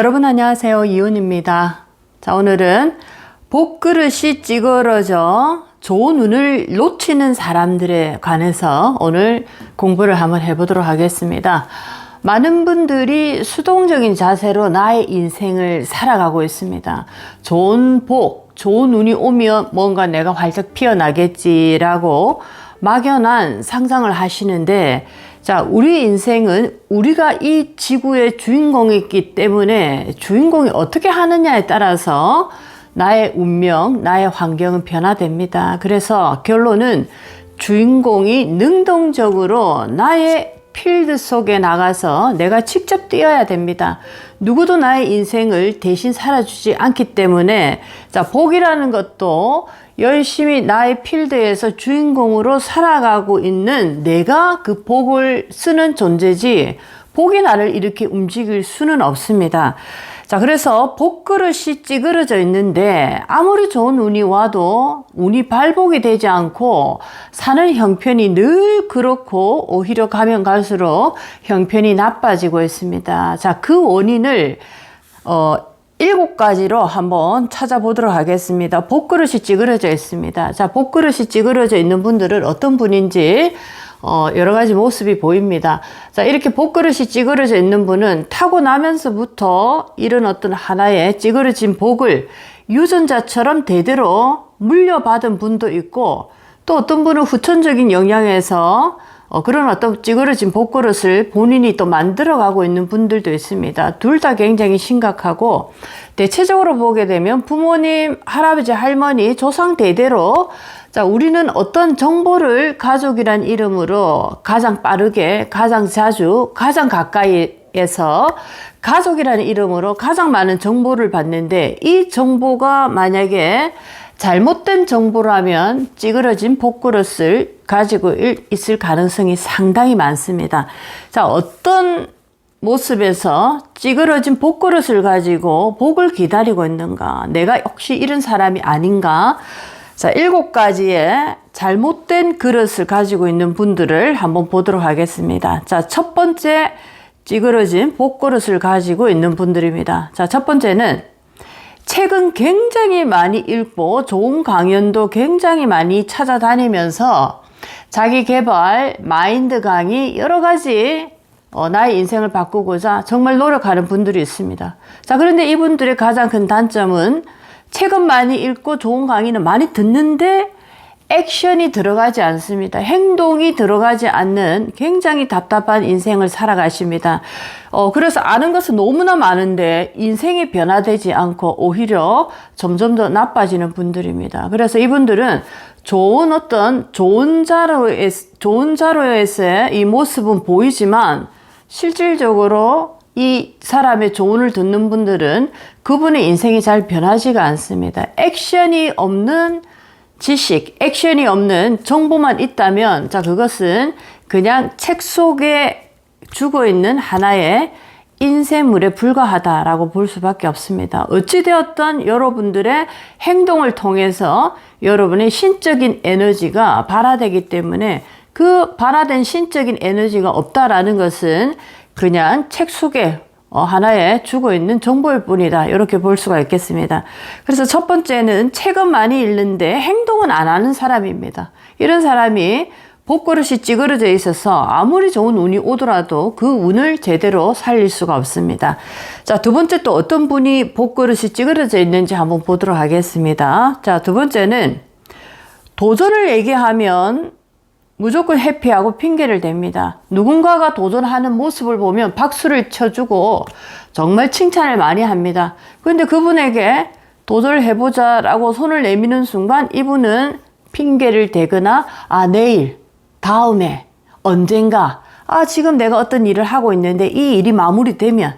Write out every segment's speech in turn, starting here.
여러분 안녕하세요. 이은입니다. 자, 오늘은 복그릇이 찌그러져 좋은 운을 놓치는 사람들에 관해서 오늘 공부를 한번 해보도록 하겠습니다. 많은 분들이 수동적인 자세로 나의 인생을 살아가고 있습니다. 좋은 복, 좋은 운이 오면 뭔가 내가 활짝 피어나겠지라고 막연한 상상을 하시는데, 자, 우리 인생은 우리가 이 지구의 주인공이기 때문에 주인공이 어떻게 하느냐에 따라서 나의 운명, 나의 환경은 변화됩니다. 그래서 결론은 주인공이 능동적으로 나의 필드 속에 나가서 내가 직접 뛰어야 됩니다. 누구도 나의 인생을 대신 살아주지 않기 때문에, 자, 복이라는 것도 열심히 나의 필드에서 주인공으로 살아가고 있는 내가 그 복을 쓰는 존재지, 복이 나를 이렇게 움직일 수는 없습니다. 자, 그래서 복그릇이 찌그러져 있는데 아무리 좋은 운이 와도 운이 발복이 되지 않고 사는 형편이 늘 그렇고 오히려 가면 갈수록 형편이 나빠지고 있습니다. 자, 그 원인을 7가지로 한번 찾아보도록 하겠습니다. 복그릇이 찌그러져 있습니다. 자, 복그릇이 찌그러져 있는 분들은 어떤 분인지 여러 가지 모습이 보입니다. 자, 이렇게 복그릇이 찌그러져 있는 분은 타고나면서부터 이런 어떤 하나의 찌그러진 복을 유전자처럼 대대로 물려받은 분도 있고, 또 어떤 분은 후천적인 영향에서 그런 어떤 찌그러진 복그릇을 본인이 또 만들어가고 있는 분들도 있습니다. 둘 다 굉장히 심각하고, 대체적으로 보게 되면 부모님, 할아버지, 할머니, 조상 대대로, 자, 우리는 어떤 정보를 가족이란 이름으로 가장 빠르게, 가장 자주, 가장 가까이에서 가족이라는 이름으로 가장 많은 정보를 받는데, 이 정보가 만약에 잘못된 정보라면 찌그러진 복그릇을 가지고 있을 가능성이 상당히 많습니다. 자, 어떤 모습에서 찌그러진 복그릇을 가지고 복을 기다리고 있는가? 내가 혹시 이런 사람이 아닌가? 자, 7가지의 잘못된 그릇을 가지고 있는 분들을 한번 보도록 하겠습니다. 자, 첫 번째 찌그러진 복그릇을 가지고 있는 분들입니다. 자, 첫 번째는 책은 굉장히 많이 읽고 좋은 강연도 굉장히 많이 찾아다니면서 자기 개발, 마인드 강의, 여러 가지 나의 인생을 바꾸고자 정말 노력하는 분들이 있습니다. 자, 그런데 이분들의 가장 큰 단점은 책은 많이 읽고 좋은 강의는 많이 듣는데 액션이 들어가지 않습니다. 행동이 들어가지 않는 굉장히 답답한 인생을 살아가십니다. 그래서 아는 것은 너무나 많은데 인생이 변화되지 않고 오히려 점점 더 나빠지는 분들입니다. 그래서 이분들은 좋은 자료에서의 이 모습은 보이지만 실질적으로 이 사람의 조언을 듣는 분들은 그분의 인생이 잘 변하지가 않습니다. 액션이 없는 지식, 액션이 없는 정보만 있다면, 자, 그것은 그냥 책 속에 죽어있는 하나의 인쇄물에 불과하다라고 볼 수밖에 없습니다. 어찌되었던 여러분들의 행동을 통해서 여러분의 신적인 에너지가 발화되기 때문에 그 발화된 신적인 에너지가 없다라는 것은 그냥 책 속에 하나의 죽어있는 정보일 뿐이다, 이렇게 볼 수가 있겠습니다. 그래서 첫 번째는 책은 많이 읽는데 행동은 안 하는 사람입니다. 이런 사람이 복그릇이 찌그러져 있어서 아무리 좋은 운이 오더라도 그 운을 제대로 살릴 수가 없습니다. 자, 두 번째 또 어떤 분이 복그릇이 찌그러져 있는지 한번 보도록 하겠습니다. 자, 두 번째는 도전을 얘기하면 무조건 해피하고 핑계를 댑니다. 누군가가 도전하는 모습을 보면 박수를 쳐주고 정말 칭찬을 많이 합니다. 그런데 그분에게 도전을 해보자 라고 손을 내미는 순간 이분은 핑계를 대거나, 내일, 다음에, 언젠가, 지금 내가 어떤 일을 하고 있는데 이 일이 마무리되면,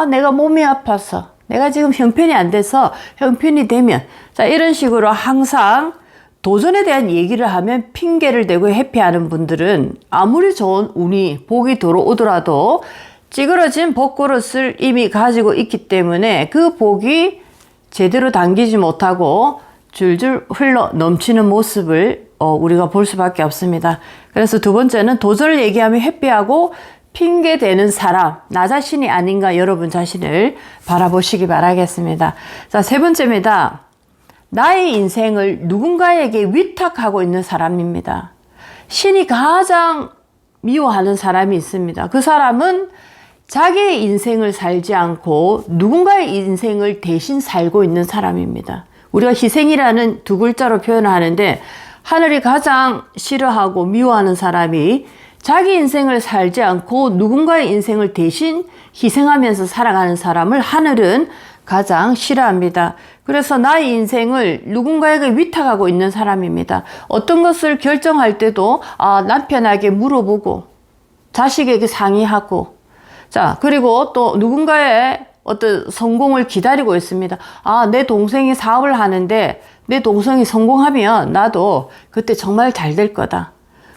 내가 몸이 아파서, 내가 지금 형편이 안 돼서 형편이 되면, 자, 이런 식으로 항상 도전에 대한 얘기를 하면 핑계를 대고 회피하는 분들은 아무리 좋은 운이, 복이 들어오더라도 찌그러진 복그릇을 이미 가지고 있기 때문에 그 복이 제대로 당기지 못하고 줄줄 흘러 넘치는 모습을 우리가 볼 수밖에 없습니다. 그래서 두 번째는 도전을 얘기하면 회피하고 핑계대는 사람, 나 자신이 아닌가 여러분 자신을 바라보시기 바라겠습니다. 자, 세 번째입니다. 나의 인생을 누군가에게 위탁하고 있는 사람입니다. 신이 가장 미워하는 사람이 있습니다. 그 사람은 자기의 인생을 살지 않고 누군가의 인생을 대신 살고 있는 사람입니다. 우리가 희생이라는 두 글자로 표현을 하는데 하늘이 가장 싫어하고 미워하는 사람이 자기 인생을 살지 않고 누군가의 인생을 대신 희생하면서 살아가는 사람을 하늘은 가장 싫어합니다. 그래서 나의 인생을 누군가에게 위탁하고 있는 사람입니다. 어떤 것을 결정할 때도 남편에게 물어보고 자식에게 상의하고 자, 그리고 또 누군가의 어떤 성공을 기다리고 있습니다. 내 동생이 사업을 하는데 내 동생이 성공하면 나도 그때 정말 잘 될 거다.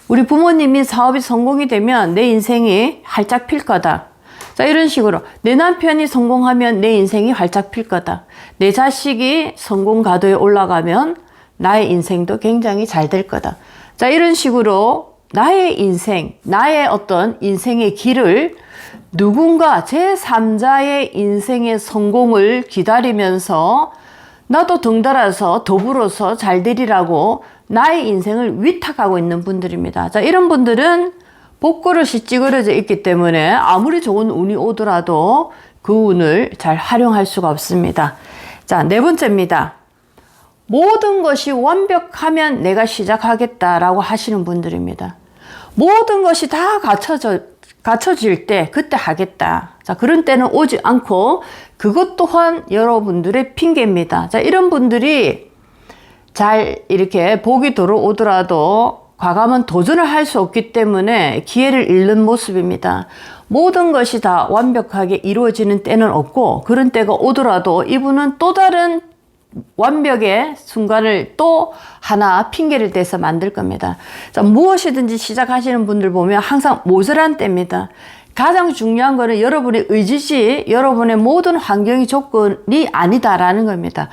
우리 부모님이 사업이 성공이 되면 내 인생이 활짝 필 거다. 자, 이런 식으로 내 남편이 성공하면 내 인생이 활짝 필 거다. 내 자식이 성공 가도에 올라가면 나의 인생도 굉장히 잘 될 거다. 자, 이런 식으로 나의 인생, 나의 어떤 인생의 길을 누군가 제3자의 인생의 성공을 기다리면서 나도 덩달아서 더불어서 잘 되리라고 나의 인생을 위탁하고 있는 분들입니다. 자, 이런 분들은 복그릇이 찌그러져 있기 때문에 아무리 좋은 운이 오더라도 그 운을 잘 활용할 수가 없습니다. 자, 네 번째입니다. 모든 것이 완벽하면 내가 시작하겠다라고 하시는 분들입니다. 모든 것이 다 갖춰질 때 그때 하겠다. 자, 그런 때는 오지 않고 그것 또한 여러분들의 핑계입니다. 자, 이런 분들이 잘 이렇게 복이 들어오더라도 과감한 도전을 할 수 없기 때문에 기회를 잃는 모습입니다. 모든 것이 다 완벽하게 이루어지는 때는 없고 그런 때가 오더라도 이분은 또 다른 완벽의 순간을 또 하나 핑계를 대서 만들 겁니다. 자, 무엇이든지 시작하시는 분들 보면 항상 모자란 때입니다. 가장 중요한 거는 여러분의 의지지 여러분의 모든 환경이 조건이 아니다라는 겁니다.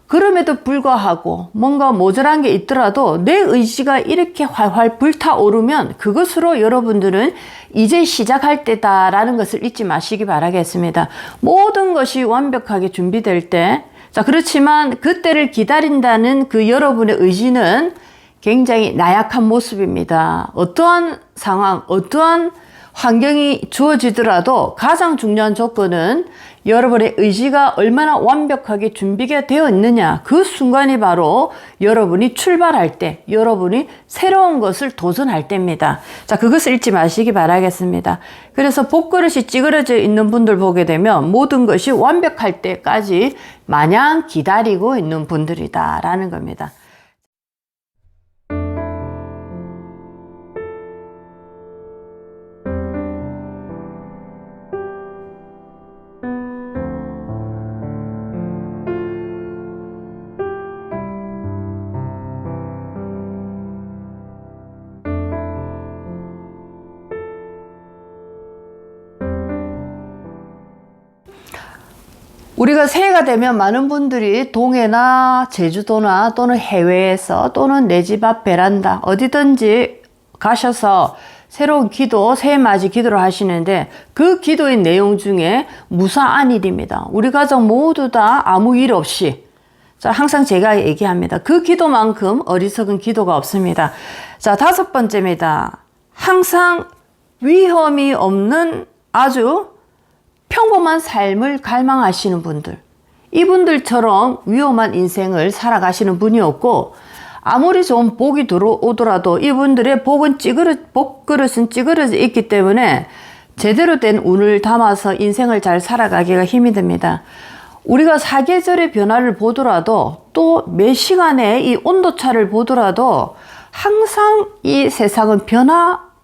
그럼에도 불구하고 뭔가 모자란 게 있더라도 내 의지가 이렇게 활활 불타오르면 그것으로 여러분들은 이제 시작할 때다라는 것을 잊지 마시기 바라겠습니다. 모든 것이 완벽하게 준비될 때 자, 그렇지만 그때를 기다린다는 그 여러분의 의지는 굉장히 나약한 모습입니다. 어떠한 상황, 어떠한 환경이 주어지더라도 가장 중요한 조건은 여러분의 의지가 얼마나 완벽하게 준비가 되어 있느냐. 그 순간이 바로 여러분이 출발할 때, 여러분이 새로운 것을 도전할 때입니다. 자, 그것을 잊지 마시기 바라겠습니다. 그래서 복그릇이 찌그러져 있는 분들 보게 되면 모든 것이 완벽할 때까지 마냥 기다리고 있는 분들이다라는 겁니다. 우리가 새해가 되면 많은 분들이 동해나 제주도나 또는 해외에서 또는 내 집 앞 베란다 어디든지 가셔서 새로운 기도, 새해맞이 기도를 하시는데 그 기도의 내용 중에 무사한 일입니다. 우리 가족 모두 다 아무 일 없이 자, 항상 제가 얘기합니다. 그 기도만큼 어리석은 기도가 없습니다. 자, 다섯 번째입니다. 항상 위험이 없는 아주 평범한 삶을 갈망하시는 분들, 이분들처럼 위험한 인생을 살아가시는 분이 없고 아무리 좋은 복이 들어오더라도 이분들의 복그릇은 찌그러져 있기 때문에 제대로 된 운을 담아서 인생을 잘 살아가기가 힘이 듭니다. 우리가 사계절의 변화를 보더라도 또 몇 시간의 이 온도차를 보더라도 항상 이 세상은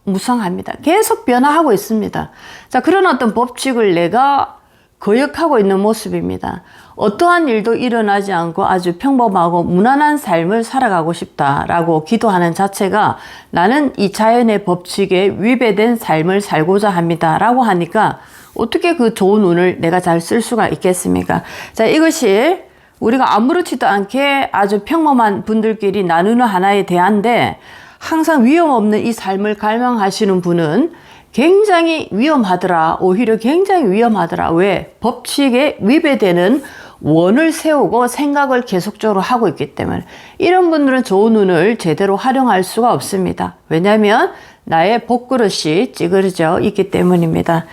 무상합니다. 계속 변화하고 있습니다. 자, 그런 어떤 법칙을 내가 거역하고 있는 모습입니다. 어떠한 일도 일어나지 않고 아주 평범하고 무난한 삶을 살아가고 싶다라고 기도하는 자체가 나는 이 자연의 법칙에 위배된 삶을 살고자 합니다 라고 하니까 어떻게 그 좋은 운을 내가 잘 쓸 수가 있겠습니까? 자, 이것이 우리가 아무렇지도 않게 아주 평범한 분들끼리 나누는 하나의 대화인데 항상 위험 없는 이 삶을 갈망하시는 분은 굉장히 위험하더라. 오히려 굉장히 위험하더라. 왜? 법칙에 위배되는 원을 세우고 생각을 계속적으로 하고 있기 때문에 이런 분들은 좋은 운을 제대로 활용할 수가 없습니다. 왜냐하면 나의 복그릇이 찌그러져 있기 때문입니다.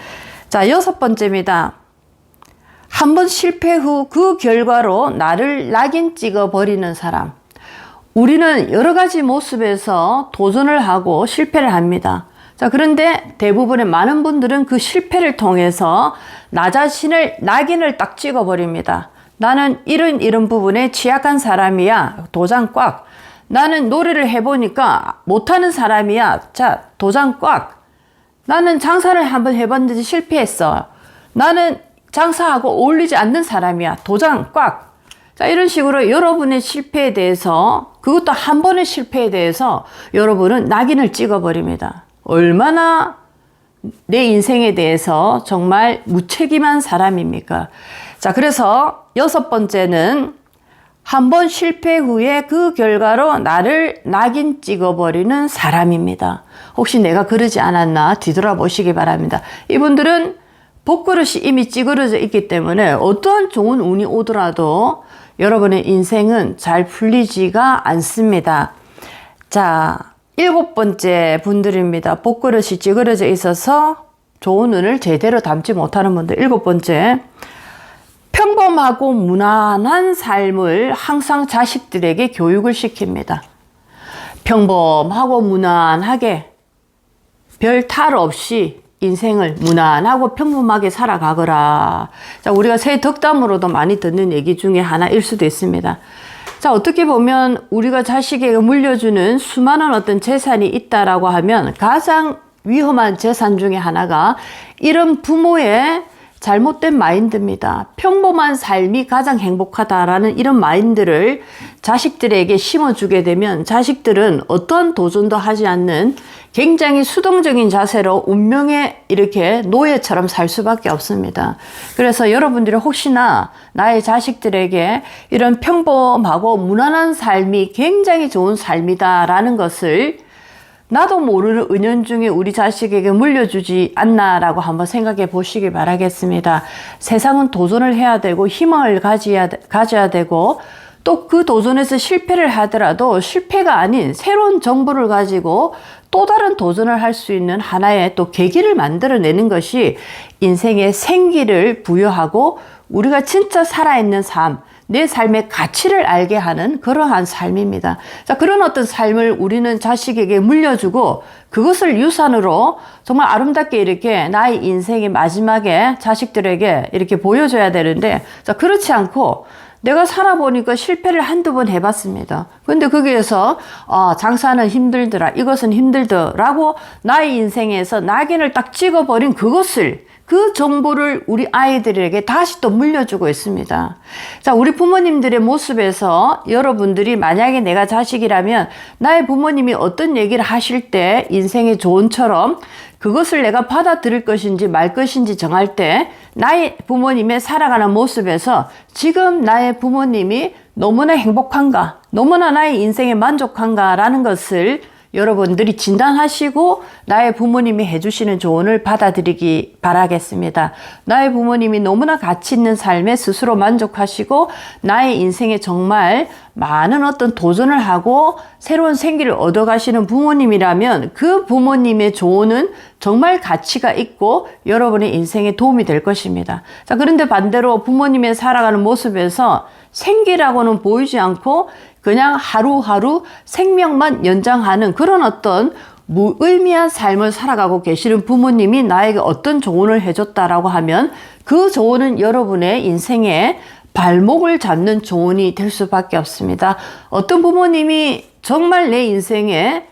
자, 6번째입니다. 한번 실패 후 그 결과로 나를 낙인 찍어버리는 사람. 우리는 여러 가지 모습에서 도전을 하고 실패를 합니다. 자, 그런데 대부분의 많은 분들은 그 실패를 통해서 나 자신을 낙인을 딱 찍어버립니다. 나는 이런 부분에 취약한 사람이야. 도장 꽉. 나는 노래를 해보니까 못하는 사람이야. 자, 도장 꽉. 나는 장사를 한번 해봤는데 실패했어. 나는 장사하고 어울리지 않는 사람이야. 도장 꽉. 자, 이런 식으로 여러분의 실패에 대해서, 그것도 한 번의 실패에 대해서 여러분은 낙인을 찍어버립니다. 얼마나 내 인생에 대해서 정말 무책임한 사람입니까? 자, 그래서 6번째는 한 번 실패 후에 그 결과로 나를 낙인 찍어버리는 사람입니다. 혹시 내가 그러지 않았나 뒤돌아보시기 바랍니다. 이분들은 복그릇이 이미 찌그러져 있기 때문에 어떠한 좋은 운이 오더라도 여러분의 인생은 잘 풀리지가 않습니다. 자, 7번째 분들입니다. 복그릇이 찌그러져 있어서 좋은 운을 제대로 담지 못하는 분들. 7번째. 평범하고 무난한 삶을 항상 자식들에게 교육을 시킵니다. 평범하고 무난하게 별 탈 없이 인생을 무난하고 평범하게 살아가거라. 자, 우리가 새 덕담으로도 많이 듣는 얘기 중에 하나일 수도 있습니다. 자, 어떻게 보면 우리가 자식에게 물려주는 수많은 어떤 재산이 있다라고 하면 가장 위험한 재산 중에 하나가 이런 부모의 잘못된 마인드입니다. 평범한 삶이 가장 행복하다라는 이런 마인드를 자식들에게 심어주게 되면 자식들은 어떠한 도전도 하지 않는 굉장히 수동적인 자세로 운명에 이렇게 노예처럼 살 수밖에 없습니다. 그래서 여러분들이 혹시나 나의 자식들에게 이런 평범하고 무난한 삶이 굉장히 좋은 삶이다라는 것을 나도 모르는 은연중에 우리 자식에게 물려주지 않나라고 한번 생각해 보시기 바라겠습니다. 세상은 도전을 해야 되고 희망을 가져야 되고 또 그 도전에서 실패를 하더라도 실패가 아닌 새로운 정보를 가지고 또 다른 도전을 할 수 있는 하나의 또 계기를 만들어내는 것이 인생의 생기를 부여하고 우리가 진짜 살아있는 삶, 내 삶의 가치를 알게 하는 그러한 삶입니다. 자, 그런 어떤 삶을 우리는 자식에게 물려주고 그것을 유산으로 정말 아름답게 이렇게 나의 인생의 마지막에 자식들에게 이렇게 보여줘야 되는데, 자, 그렇지 않고 내가 살아보니까 실패를 한두 번 해봤습니다. 근데 거기에서 장사는 힘들더라, 이것은 힘들더라고 나의 인생에서 낙인을 딱 찍어버린 그것을, 그 정보를 우리 아이들에게 다시 또 물려주고 있습니다. 자, 우리 부모님들의 모습에서 여러분들이 만약에 내가 자식이라면 나의 부모님이 어떤 얘기를 하실 때 인생의 조언처럼 그것을 내가 받아들일 것인지 말 것인지 정할 때 나의 부모님의 살아가는 모습에서 지금 나의 부모님이 너무나 행복한가, 너무나 나의 인생에 만족한가 라는 것을 여러분들이 진단하시고 나의 부모님이 해주시는 조언을 받아들이기 바라겠습니다. 나의 부모님이 너무나 가치 있는 삶에 스스로 만족하시고 나의 인생에 정말 많은 어떤 도전을 하고 새로운 생기를 얻어가시는 부모님이라면 그 부모님의 조언은 정말 가치가 있고 여러분의 인생에 도움이 될 것입니다. 자, 그런데 반대로 부모님의 살아가는 모습에서 생기라고는 보이지 않고 그냥 하루하루 생명만 연장하는 그런 어떤 무의미한 삶을 살아가고 계시는 부모님이 나에게 어떤 조언을 해줬다라고 하면 그 조언은 여러분의 인생에 발목을 잡는 조언이 될 수밖에 없습니다. 어떤 부모님이 정말 내 인생에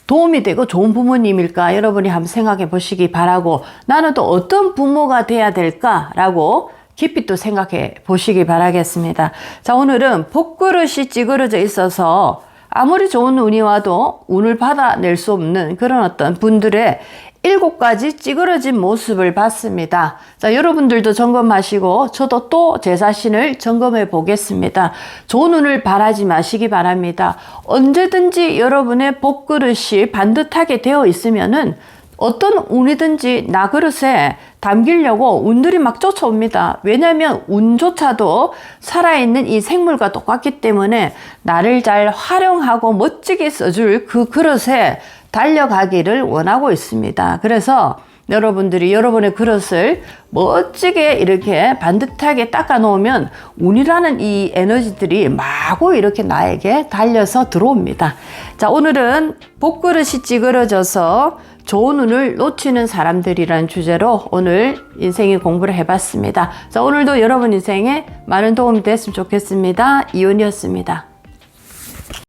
도움이 되고 좋은 부모님일까 여러분이 한번 생각해 보시기 바라고, 나는 또 어떤 부모가 돼야 될까라고 깊이 또 생각해 보시기 바라겠습니다. 자, 오늘은 복그릇이 찌그러져 있어서 아무리 좋은 운이 와도 운을 받아낼 수 없는 그런 어떤 분들의 7가지 찌그러진 모습을 봤습니다. 자, 여러분들도 점검하시고 저도 또 제 자신을 점검해 보겠습니다. 좋은 운을 바라지 마시기 바랍니다. 언제든지 여러분의 복그릇이 반듯하게 되어 있으면은 어떤 운이든지 나 그릇에 담기려고 운들이 막 쫓아옵니다. 왜냐하면 운조차도 살아있는 이 생물과 똑같기 때문에 나를 잘 활용하고 멋지게 써줄 그 그릇에 달려가기를 원하고 있습니다. 그래서 여러분들이 여러분의 그릇을 멋지게 이렇게 반듯하게 닦아 놓으면 운이라는 이 에너지들이 마구 이렇게 나에게 달려서 들어옵니다. 자, 오늘은 복그릇이 찌그러져서 좋은 운을 놓치는 사람들이란 주제로 오늘 인생의 공부를 해봤습니다. 자, 오늘도 여러분 인생에 많은 도움이 됐으면 좋겠습니다. 이윤이었습니다.